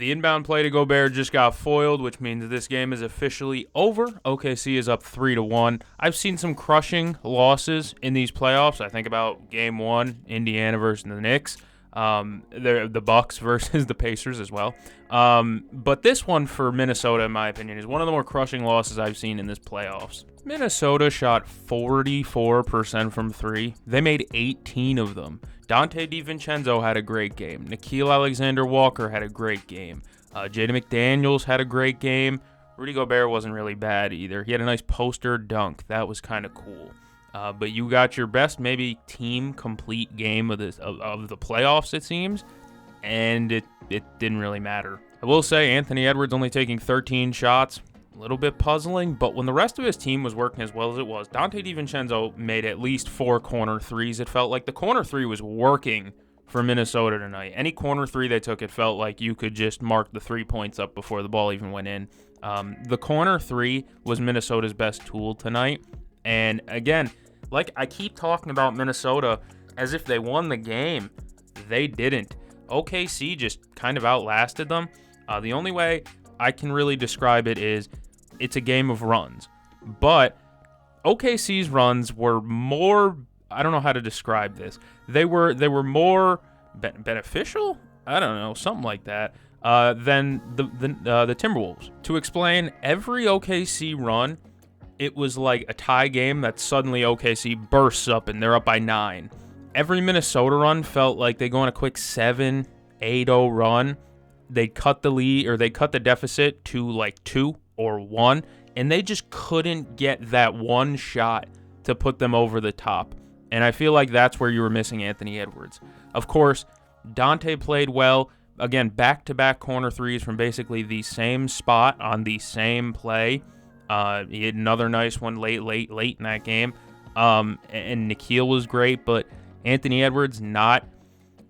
The inbound play to Gobert just got foiled, which means this game is officially over. OKC is up 3-1. I've seen some crushing losses in these playoffs. I think about Game 1, Indiana versus the Knicks. The Bucks versus the Pacers as well. But this one for Minnesota, in my opinion, is one of the more crushing losses I've seen in this playoffs. Minnesota shot 44% from three. They made 18 of them. Dante DiVincenzo had a great game. Nickeil Alexander-Walker had a great game. Jaden McDaniels had a great game. Rudy Gobert wasn't really bad either. He had a nice poster dunk. That was kind of cool. But you got your best maybe team complete game of the playoffs, it seems, and it didn't really matter. I will say Anthony Edwards only taking 13 shots. A little bit puzzling, but when the rest of his team was working as well as it was, Dante DiVincenzo made at least 4 corner threes. It felt like the corner three was working for Minnesota tonight. Any corner three they took, it felt like you could just mark the 3 points up before the ball even went in. The corner three was Minnesota's best tool tonight. And again, like I keep talking about Minnesota as if they won the game. They didn't. OKC just kind of outlasted them. The only way I can really describe it is it's a game of runs. But OKC's runs were more, I don't know how to describe this. They were more beneficial? I don't know, something like that. Than the Timberwolves. To explain, every OKC run, it was like a tie game that suddenly OKC bursts up and they're up by 9. Every Minnesota run felt like they go on a quick 7-8-0 run. They cut the lead, or they cut the deficit to like 2 or 1, and they just couldn't get that one shot to put them over the top. And I feel like that's where you were missing Anthony Edwards. Of course, Dante played well. Again, back-to-back corner threes from basically the same spot on the same play. He had another nice one late in that game. And Nickeil was great, but Anthony Edwards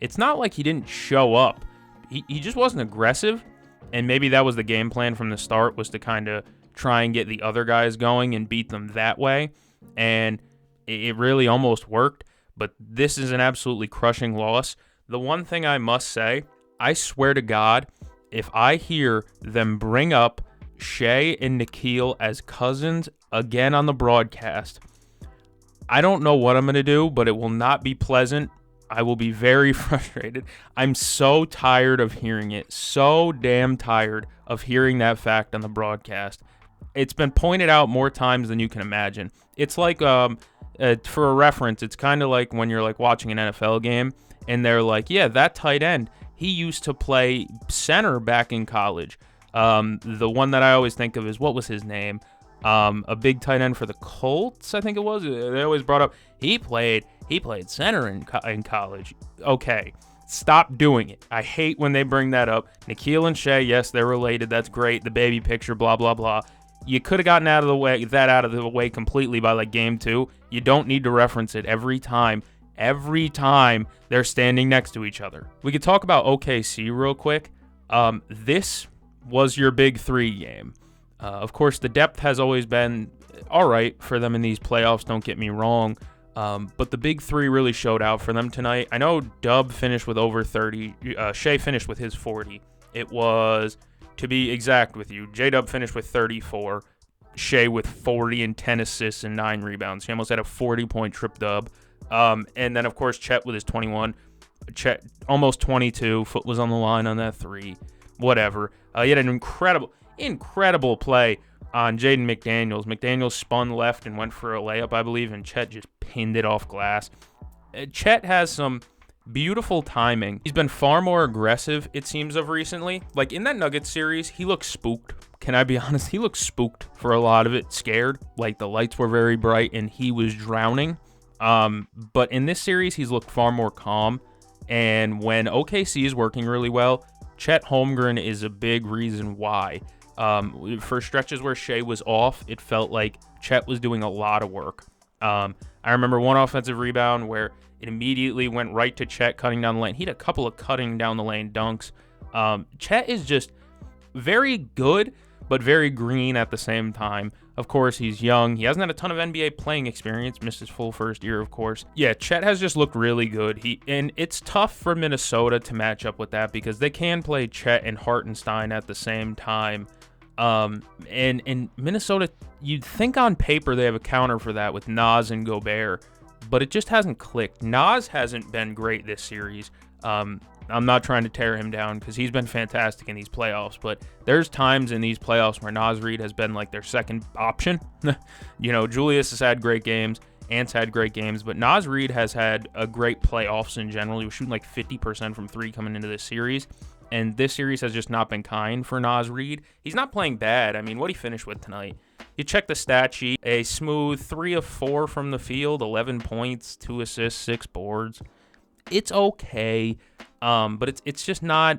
it's not like he didn't show up. He just wasn't aggressive, and maybe that was the game plan from the start, was to kind of try and get the other guys going and beat them that way, and it really almost worked, but this is an absolutely crushing loss. The one thing I must say, I swear to God, if I hear them bring up Shai and Nickeil as cousins again on the broadcast, I don't know what I'm going to do, but it will not be pleasant. I will be very frustrated. I'm so tired of hearing it. So damn tired of hearing that fact on the broadcast. It's been pointed out more times than you can imagine. It's like, for a reference, it's kind of like when you're like watching an NFL game and they're like, yeah, that tight end, he used to play center back in college. The one that I always think of is, what was his name? A big tight end for the Colts, I think it was. They always brought up, he played center in college. Okay, stop doing it. I hate when they bring that up. Nickeil and Shai, yes, they're related. That's great. The baby picture, blah, blah, blah. You could have gotten out of the way completely by like game 2. You don't need to reference it every time they're standing next to each other. We could talk about OKC real quick. This was your big 3 game. Of course, the depth has always been all right for them in these playoffs, don't get me wrong. But the big 3 really showed out for them tonight. I know Dub finished with over 30. Shai finished with his 40. It was, to be exact with you, J-Dub finished with 34. Shai with 40 and 10 assists and 9 rebounds. He almost had a 40-point trip dub. And then, of course, Chet with his 21. Chet almost 22. Foot was on the line on that 3. Whatever. He had an incredible play on Jaden McDaniels. McDaniels spun left and went for a layup, I believe, and Chet just pinned it off glass. Chet has some beautiful timing. He's been far more aggressive, it seems, of recently. Like in that Nuggets series, he looked spooked. Can I be honest? He looked spooked for a lot of it, scared. Like the lights were very bright and he was drowning. But in this series, he's looked far more calm. And when OKC is working really well, Chet Holmgren is a big reason why. For stretches where Shai was off, it felt like Chet was doing a lot of work. I remember one offensive rebound where it immediately went right to Chet cutting down the lane. He had a couple of cutting down the lane dunks. Chet is just very good, but very green at the same time. Of course, he's young. He hasn't had a ton of NBA playing experience. Missed his full first year, of course. Yeah, Chet has just looked really good. And it's tough for Minnesota to match up with that because they can play Chet and Hartenstein at the same time. And Minnesota, you'd think on paper they have a counter for that with Naz and Gobert, but it just hasn't clicked. Naz hasn't been great this series. I'm not trying to tear him down because he's been fantastic in these playoffs, but there's times in these playoffs where Naz Reid has been like their second option. Julius has had great games. Ant's had great games, but Naz Reid has had a great playoffs in general. He was shooting like 50% from three coming into this series, and this series has just not been kind for Naz Reid. He's not playing bad. I mean, what he finished with tonight? You check the stat sheet, a smooth 3 of 4 from the field, 11 points, 2 assists, 6 boards. It's okay, but it's just not,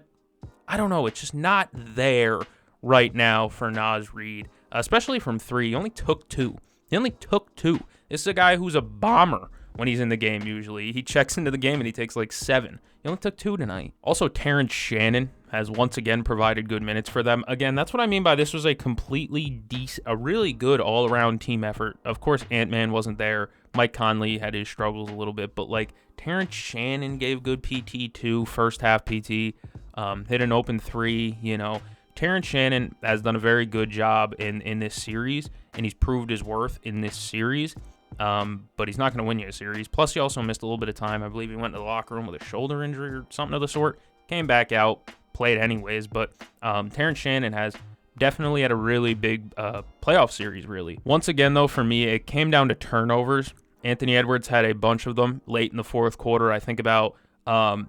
I don't know, it's just not there right now for Naz Reid, especially from three. He only took two. This is a guy who's a bomber when he's in the game usually. He checks into the game and he takes like 7. He only took 2 tonight. Also, Terrence Shannon has once again provided good minutes for them. Again, that's what I mean by this was a completely a really good all-around team effort. Of course, Ant-Man wasn't there. Mike Conley had his struggles a little bit, but like Terrence Shannon gave good PT too, first half PT, hit an open 3, Terrence Shannon has done a very good job in this series, and he's proved his worth in this series. But he's not going to win you a series. Plus, he also missed a little bit of time. I believe he went to the locker room with a shoulder injury or something of the sort. Came back out, played anyways. But Terrence Shannon has definitely had a really big playoff series, really. Once again, though, for me, it came down to turnovers. Anthony Edwards had a bunch of them late in the fourth quarter. I think about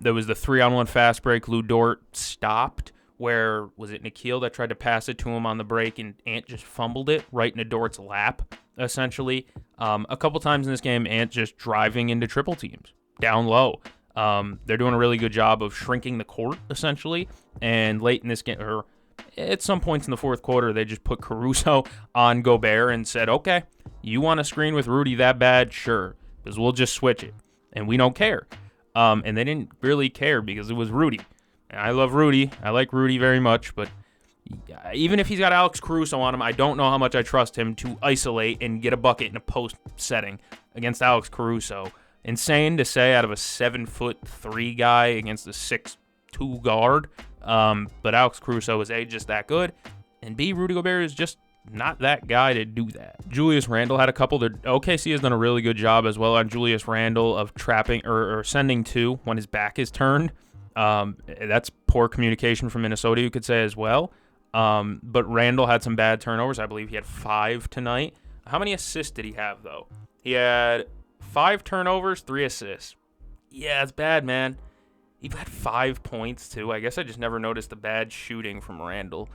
there was the 3-on-1 fast break. Lou Dort stopped. Where was it Nikhil that tried to pass it to him on the break and Ant just fumbled it right into Dort's lap, essentially. A couple times in this game, Ant just driving into triple teams down low. They're doing a really good job of shrinking the court, essentially. And late in this game, or at some points in the fourth quarter, they just put Caruso on Gobert and said, okay, you want to screen with Rudy that bad? Sure, because we'll just switch it. And we don't care. And they didn't really care because it was Rudy. I love Rudy. I like Rudy very much, but even if he's got Alex Caruso on him, I don't know how much I trust him to isolate and get a bucket in a post setting against Alex Caruso. Insane to say out of a 7'3" guy against a 6'2" guard, but Alex Caruso is A, just that good, and B, Rudy Gobert is just not that guy to do that. Julius Randle had a couple. OKC has done a really good job as well on Julius Randle of trapping or sending two when his back is turned. That's poor communication from Minnesota, you could say as well. But Randall had some bad turnovers. I believe he had 5 tonight. How many assists did he have, though? He had 5 turnovers, 3 assists. Yeah, it's bad, man. He had 5 points, too. I guess I just never noticed the bad shooting from Randall.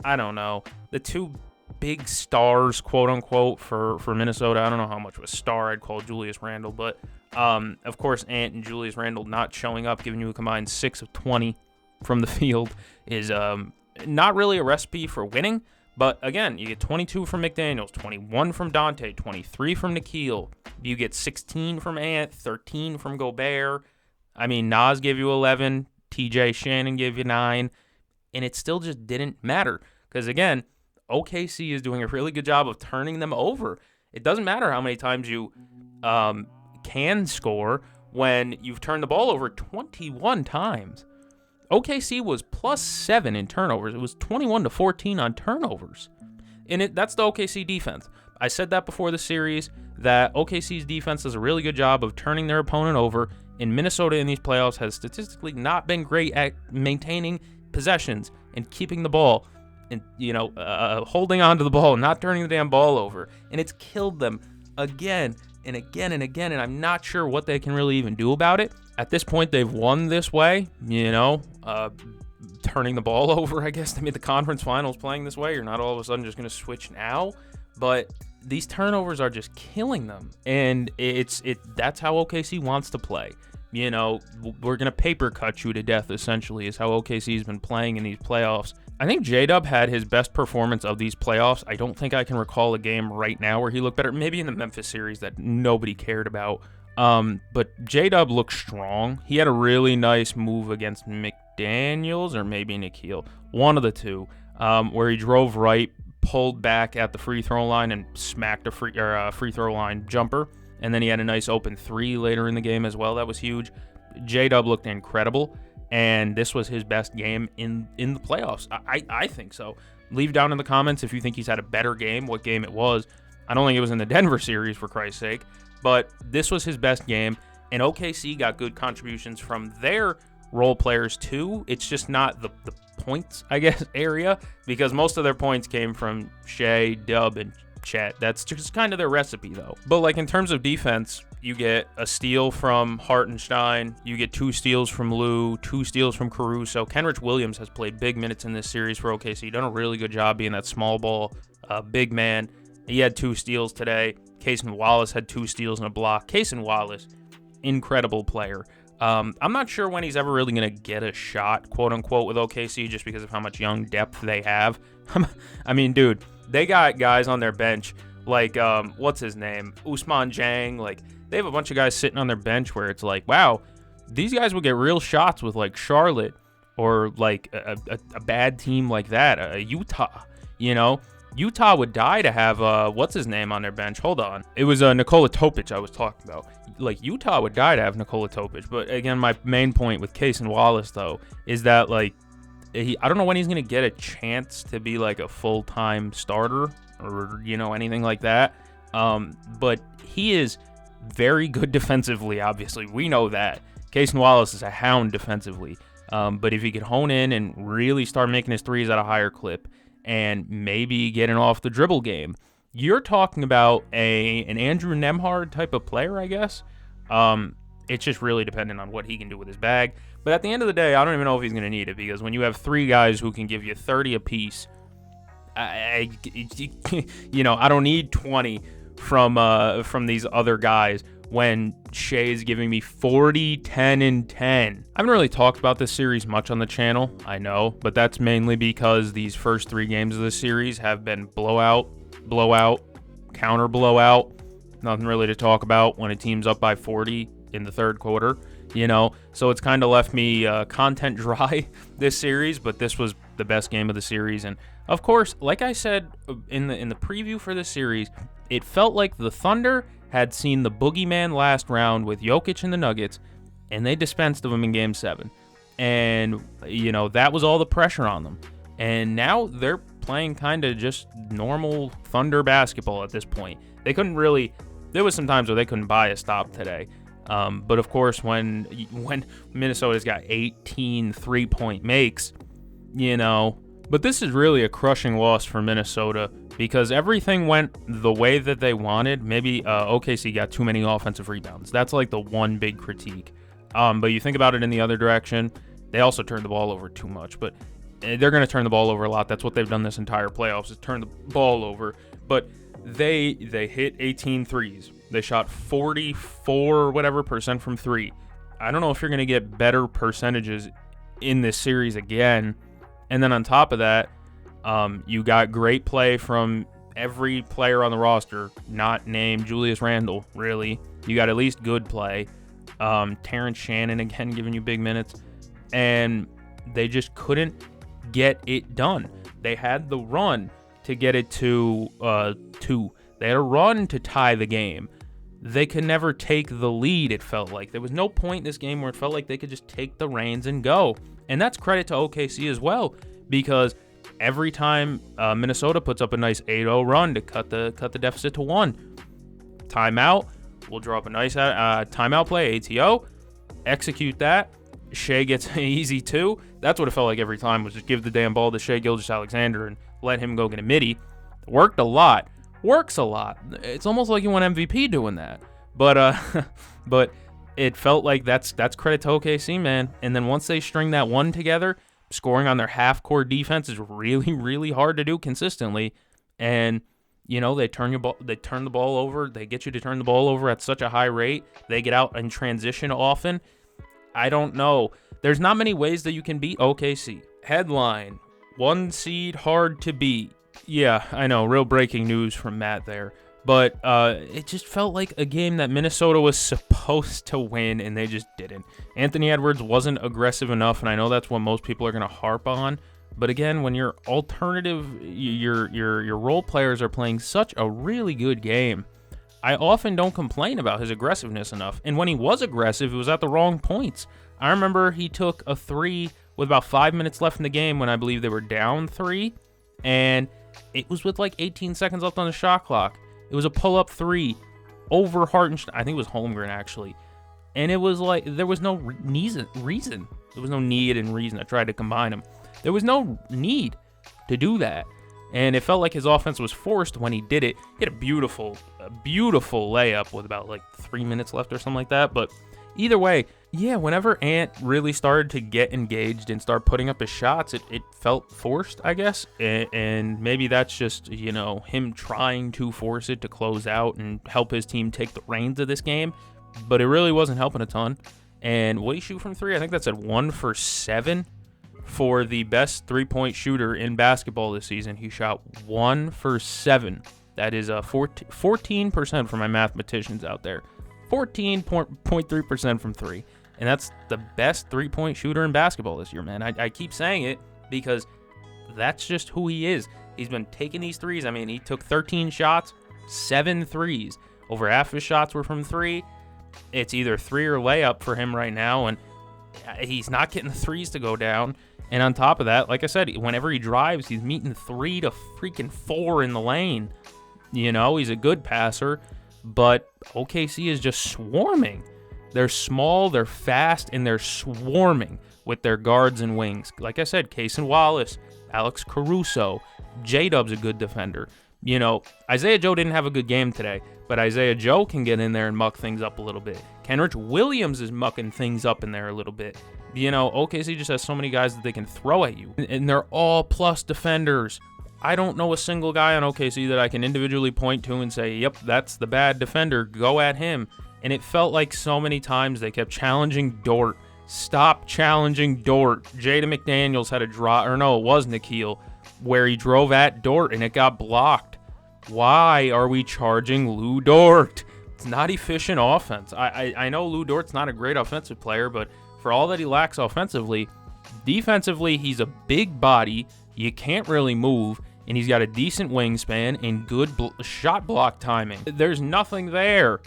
I don't know. The two big stars, quote-unquote, for Minnesota, I don't know how much of a star I'd call Julius Randle, but of course, Ant and Julius Randle not showing up, giving you a combined 6 of 20 from the field is not really a recipe for winning. But again, you get 22 from McDaniels, 21 from Dante, 23 from Nikhil. You get 16 from Ant, 13 from Gobert. I mean, Naz gave you 11, TJ Shannon gave you 9, and it still just didn't matter. Because again, OKC is doing a really good job of turning them over. It doesn't matter how many times you can score when you've turned the ball over 21 times. OKC was +7 in turnovers. It was 21-14 on turnovers. And that's the OKC defense. I said that before the series, that OKC's defense does a really good job of turning their opponent over, and Minnesota in these playoffs has statistically not been great at maintaining possessions and keeping the ball and, holding on to the ball, not turning the damn ball over. And it's killed them again and again and again, and I'm not sure what they can really even do about it. At this point, they've won this way, turning the ball over, I guess. They made the conference finals playing this way. You're not all of a sudden just going to switch now. But these turnovers are just killing them, and that's how OKC wants to play. We're going to paper cut you to death, essentially, is how OKC's been playing in these playoffs. I think J-Dub had his best performance of these playoffs. I don't think I can recall a game right now where he looked better. Maybe in the Memphis series that nobody cared about. But J-Dub looked strong. He had a really nice move against McDaniels or maybe Nikhil, one of the two, where he drove right, pulled back at the free throw line and smacked a free throw line jumper. And then he had a nice open 3 later in the game as well. That was huge. J-Dub looked incredible, and this was his best game in the playoffs. I think so. Leave down in the comments if you think he's had a better game, what game it was. I don't think it was in the Denver series, for Christ's sake, but this was his best game, and OKC got good contributions from their role players too. It's just not the points, I guess, area, because most of their points came from Shea, Dub, and Chet. That's just kind of their recipe, though. But like in terms of defense, you get a steal from Hartenstein, you get 2 steals from Lou, 2 steals from Caruso. Kenrich Williams has played big minutes in this series for OKC. Done a really good job being that small ball big man. He had 2 steals today. Cason Wallace had 2 steals and a block. Cason Wallace, incredible player. I'm not sure when he's ever really going to get a shot, quote unquote, with OKC just because of how much young depth they have. I mean, dude, they got guys on their bench like, what's his name? Ousmane Dieng. Like, they have a bunch of guys sitting on their bench where it's like, wow, these guys would get real shots with like Charlotte or like a bad team like that, Utah, you know? Utah would die to have, what's his name on their bench? Hold on. It was Nikola Topic I was talking about. Like, Utah would die to have Nikola Topic. But again, my main point with Cason Wallace, though, is that, like, I don't know when he's going to get a chance to be, like, a full-time starter or, you know, anything like that. But he is very good defensively, obviously. We know that. Cason Wallace is a hound defensively. But if he could hone in and really start making his threes at a higher clip, and maybe getting off the dribble game, you're talking about an Andrew Nembhard type of player, I guess. It's just really dependent on what he can do with his bag. But at the end of the day, I don't even know if he's going to need it, because when you have 3 guys who can give you 30 apiece, you know, I don't need 20 from these other guys when Shea's giving me 40, 10, and 10. I haven't really talked about this series much on the channel, I know, but that's mainly because these first 3 games of the series have been blowout, counter blowout. Nothing really to talk about when a team's up by 40 in the third quarter, you know? So it's kind of left me content dry this series, but this was the best game of the series. And of course, like I said in the preview for this series, it felt like the Thunder had seen the boogeyman last round with Jokic and the Nuggets, and they dispensed of him in Game 7. And, you know, that was all the pressure on them. And now they're playing kind of just normal Thunder basketball at this point. They couldn't really... There was some times where they couldn't buy a stop today. But, of course, when Minnesota's got 18 3-point makes, you know... But this is really a crushing loss for Minnesota, because everything went the way that they wanted. Maybe OKC got too many offensive rebounds. That's like the one big critique. But you think about it in the other direction, they also turned the ball over too much. But they're going to turn the ball over a lot. That's what they've done this entire playoffs, is turn the ball over. But they hit 18 threes. They shot 44 whatever percent from 3. I don't know if you're going to get better percentages in this series again. And then on top of that, you got great play from every player on the roster, not named Julius Randle, really. You got at least good play. Terrence Shannon, again, giving you big minutes. And they just couldn't get it done. They had the run to get it to 2. They had a run to tie the game. They could never take the lead, it felt like. There was no point in this game where it felt like they could just take the reins and go. And that's credit to OKC as well, because every time Minnesota puts up a nice 8-0 run to cut the deficit to 1, timeout, we'll draw up a nice timeout play, ATO, execute that. Shea gets an easy 2. That's what it felt like every time, was just give the damn ball to Shea Gilgeous-Alexander and let him go get a midi. Worked a lot. Works a lot. It's almost like you won MVP doing that. But it felt like that's credit to OKC, man. And then once they string that one together, scoring on their half-court defense is really, really hard to do consistently. And, you know, they turn the ball over. They get you to turn the ball over at such a high rate. They get out in transition often. I don't know. There's not many ways that you can beat OKC. Headline, 1 seed hard to beat. Yeah, I know, real breaking news from Matt there. But it just felt like a game that Minnesota was supposed to win, and they just didn't. Anthony Edwards wasn't aggressive enough, and I know that's what most people are going to harp on. But again, when your your role players are playing such a really good game, I often don't complain about his aggressiveness enough. And when he was aggressive, it was at the wrong points. I remember he took a 3 with about 5 minutes left in the game when I believe they were down 3, and it was with like 18 seconds left on the shot clock. It was a pull-up 3 over Hartenstein. I think it was Holmgren, actually. And it was like, there was no reason. There was no need and reason. I tried to combine them. There was no need to do that. And it felt like his offense was forced when he did it. He had a beautiful layup with about like 3 minutes left or something like that. But either way, yeah, whenever Ant really started to get engaged and start putting up his shots, it felt forced, I guess. And maybe that's just, him trying to force it to close out and help his team take the reins of this game. But it really wasn't helping a ton. And what did he shoot from 3? I think that's at 1 for 7 for the best three-point shooter in basketball this season. He shot 1 for 7. That is 14% for my mathematicians out there. 14.3% from 3. And that's the best three-point shooter in basketball this year, man. I keep saying it because that's just who he is. He's been taking these threes. I mean, he took 13 shots, 7 threes. Over half his shots were from 3. It's either 3 or layup for him right now, and he's not getting the threes to go down. And on top of that, like I said, whenever he drives, he's meeting 3 to freaking 4 in the lane. He's a good passer, but OKC is just swarming. They're small, they're fast, and they're swarming with their guards and wings. Like I said, Cason Wallace, Alex Caruso, J-Dub's a good defender. Isaiah Joe didn't have a good game today, but Isaiah Joe can get in there and muck things up a little bit. Kenrich Williams is mucking things up in there a little bit. OKC just has so many guys that they can throw at you, and they're all plus defenders. I don't know a single guy on OKC that I can individually point to and say, yep, that's the bad defender, go at him. And it felt like so many times they kept challenging Dort. Stop challenging Dort. Jaden McDaniels had a draw, or no, it was Nikhil, where he drove at Dort and it got blocked. Why are we charging Lou Dort? It's not efficient offense. I know Lou Dort's not a great offensive player, but for all that he lacks offensively, defensively, he's a big body. You can't really move, and he's got a decent wingspan and good shot block timing. There's nothing there.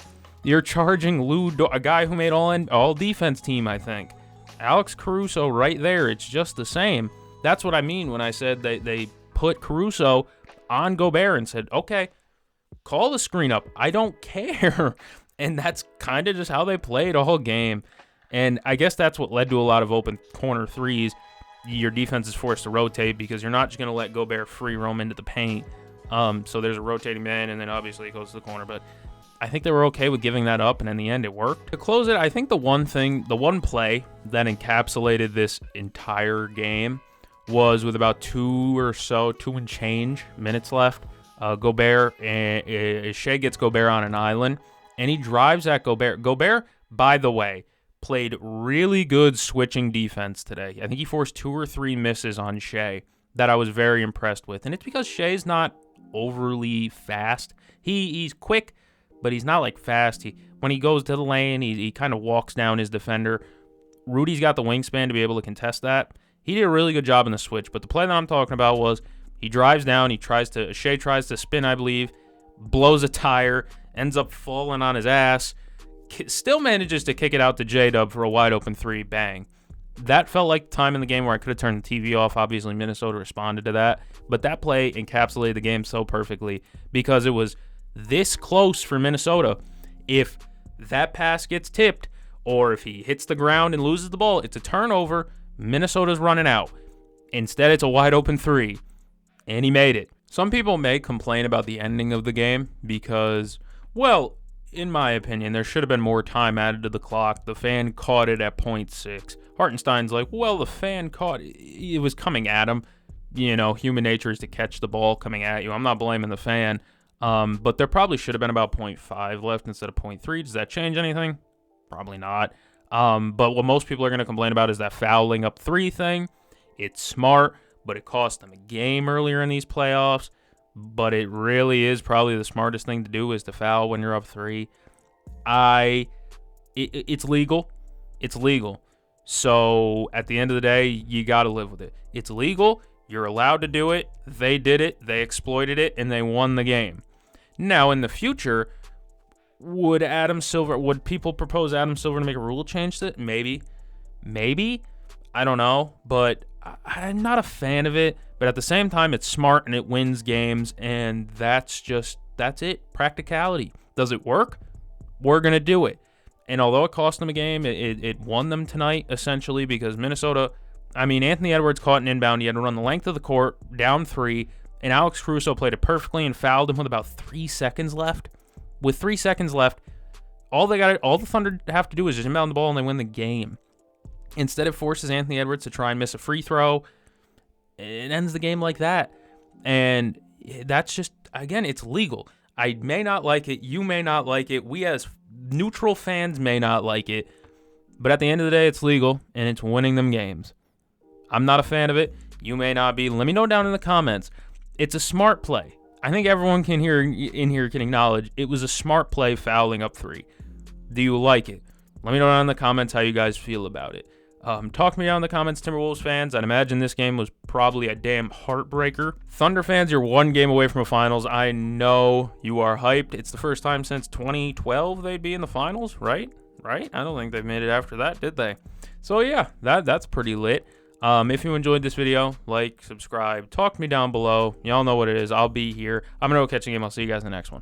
You're charging Lou Dort, a guy who made all defense team, I think. Alex Caruso right there. It's just the same. That's what I mean when I said they put Caruso on Gobert and said, okay, call the screen up. I don't care. And that's kind of just how they played all game. And I guess that's what led to a lot of open corner threes. Your defense is forced to rotate because you're not just going to let Gobert free roam into the paint. So there's a rotating man, and then obviously it goes to the corner. But I think they were okay with giving that up, and in the end it worked. To close it, I think the one play that encapsulated this entire game was with about 2 and change minutes left. Gobert, and Shea gets Gobert on an island, and he drives at Gobert. Gobert, by the way, played really good switching defense today. I think he forced 2 or 3 misses on Shea that I was very impressed with, and it's because Shea's not overly fast. He's quick, but he's not like fast. When he goes to the lane, he kind of walks down his defender. Rudy's got the wingspan to be able to contest that. He did a really good job in the switch, but the play that I'm talking about was he drives down, Shea tries to spin, I believe, blows a tire, ends up falling on his ass, still manages to kick it out to J-Dub for a wide open 3, bang. That felt like the time in the game where I could have turned the TV off. Obviously, Minnesota responded to that, but that play encapsulated the game so perfectly because it was this close for Minnesota. If that pass gets tipped or if he hits the ground and loses the ball, it's a turnover. Minnesota's running out. Instead, it's a wide open 3, and he made it. Some people may complain about the ending of the game because, well, in my opinion, there should have been more time added to the clock. The fan caught it at 0.6. Hartenstein's like, well, the fan caught it. It was coming at him. Human nature is to catch the ball coming at you. I'm not blaming the fan. But there probably should have been about 0.5 left instead of 0.3. Does that change anything? Probably not. But what most people are going to complain about is that fouling up 3 thing. It's smart, but it cost them a game earlier in these playoffs. But it really is probably the smartest thing to do is to foul when you're up 3. It's legal. It's legal. So at the end of the day, you got to live with it. It's legal. You're allowed to do it. They did it. They exploited it, and they won the game. Now, in the future, would people propose Adam Silver to make a rule change that? Maybe. I don't know, but I'm not a fan of it. But at the same time, it's smart and it wins games, and that's it. Practicality. Does it work? We're going to do it. And although it cost them a game, it won them tonight, essentially, because Minnesota, Anthony Edwards caught an inbound. He had to run the length of the court, down 3, and Alex Caruso played it perfectly and fouled him with about 3 seconds left. With 3 seconds left, all the Thunder have to do is just inbound the ball and they win the game. Instead, it forces Anthony Edwards to try and miss a free throw. It ends the game like that. And that's just, again, it's legal. I may not like it. You may not like it. We as neutral fans may not like it. But at the end of the day, it's legal, and it's winning them games. I'm not a fan of it. You may not be. Let me know down in the comments. It's a smart play. I think everyone in here can acknowledge it was a smart play fouling up 3. Do you like it? Let me know down in the comments how you guys feel about it. Talk to me down in the comments, Timberwolves fans. I'd imagine this game was probably a damn heartbreaker. Thunder fans, you're 1 game away from a finals. I know you are hyped. It's the first time since 2012 they'd be in the finals, right? I don't think they've made it after that, did they? So yeah, that's pretty lit. If you enjoyed this video, like, subscribe, talk to me down below. Y'all know what it is. I'll be here. I'm going to go catch a game. I'll see you guys in the next one.